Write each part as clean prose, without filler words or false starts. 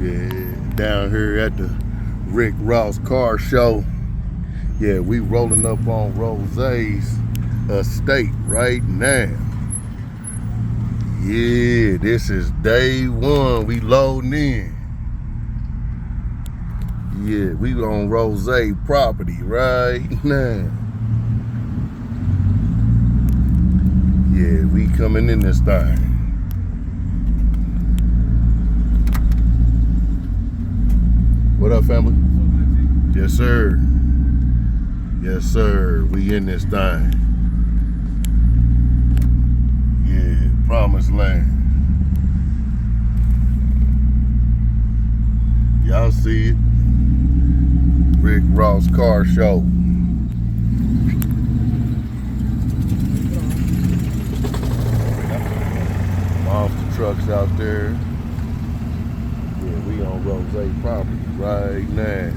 Yeah, down here at the Rick Ross Car Show. Yeah, we rolling up on Rose's estate right now. Yeah, this is day one. We loading in. Yeah, we on Rose property right now. Yeah, we coming in this thing. What up, family? Yes, sir. Yes, sir. We in this thing. Yeah, promised land. Y'all see it. Rick Ross Car Show. Monster trucks out there. Yeah, we on Rose property right now.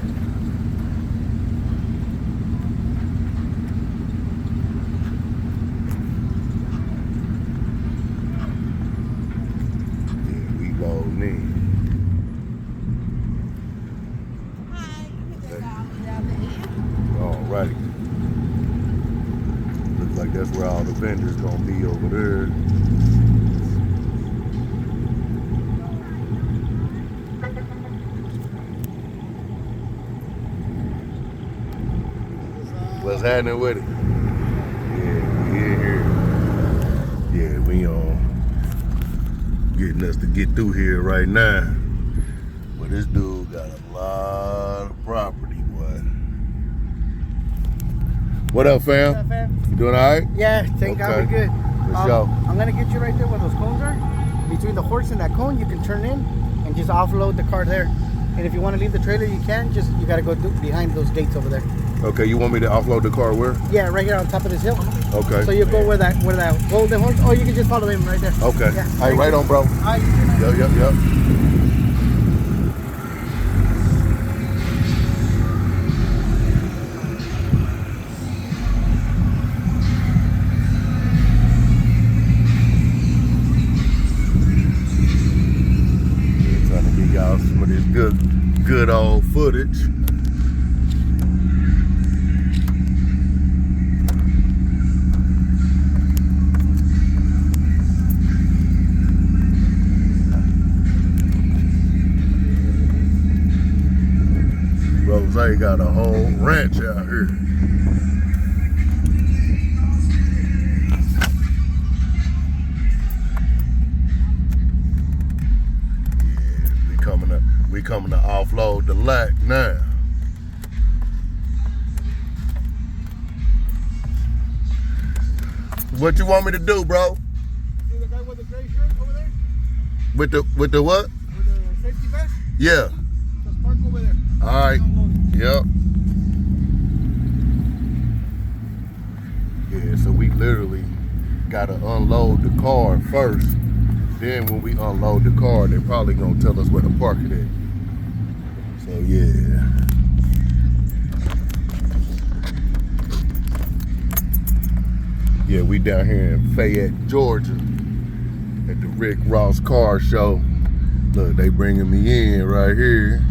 Yeah, we loading in. Alrighty. Looks like that's where all the vendors gonna be over there. What's happening with it? Yeah, we in here. Yeah, we on getting us to get through here right now. But this dude got a lot of property, boy. What up, fam? What's up, fam? You doing all right? Yeah, thank God we're good. For sure. I'm gonna get you right there where those cones are. Between the horse and that cone, you can turn in and just offload the car there. And if you want to leave the trailer, you can. Just you gotta go behind those gates over there. Okay, you want me to offload the car where? Yeah, right here on top of this hill. Okay. So you go where that golden horse. Oh, you can just follow him right there. Okay. Yeah, Hey, right on, bro. Yep. Yep. Trying to get y'all some of this good old footage. Rose got a whole ranch out here. Yeah, we coming to offload the lack now. What you want me to do, bro? See the guy with the gray shirt over there? With the what? With the safety vest? Yeah. Just park over there. All right. Yep. Yeah, so we literally gotta unload the car first. Then when we unload the car, they're probably gonna tell us where to park it at. So yeah. Yeah, we down here in Fayette, Georgia at the Rick Ross Car Show. Look, they bringing me in right here.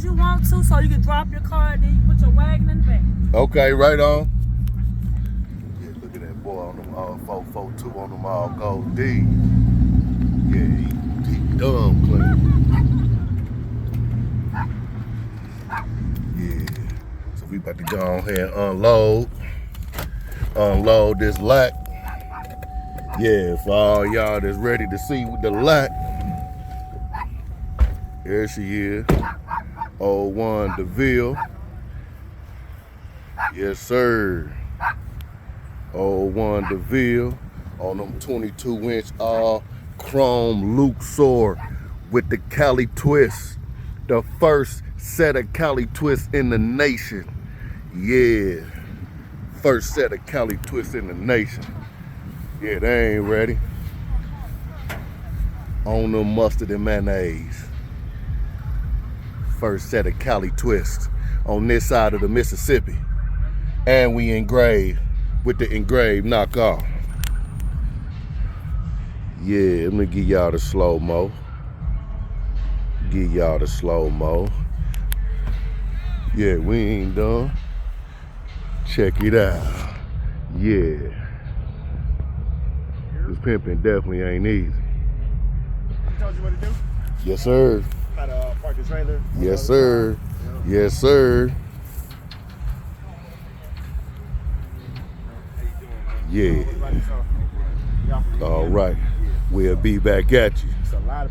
You want to, so you can drop your car and then you put your wagon in the back. Okay, right on. Yeah, look at that boy on them all 442 on them all gold D. Yeah, he dumb clean. Yeah. So we about to go on here and unload this lack. Yeah, for all y'all that's ready to see the lack. There she is. 01 DeVille. Yes, sir. 01 DeVille on them 22-inch all chrome Luxor with the Cali twist. The first set of Cali twists in the nation. Yeah. First set of Cali twists in the nation. Yeah, they ain't ready. on the mustard and mayonnaise. First set of Cali Twist on this side of the Mississippi. And we engrave with the engraved knockoff. Yeah, let me give y'all the slow-mo. Give y'all the slow-mo. Yeah, we ain't done. Check it out. Yeah. This pimping definitely ain't easy. I told you what to do. Yes, sir. How to park the trailer. Yes, sir. Yes, sir. Yeah. All right. We'll be back at you. It's a lot of people.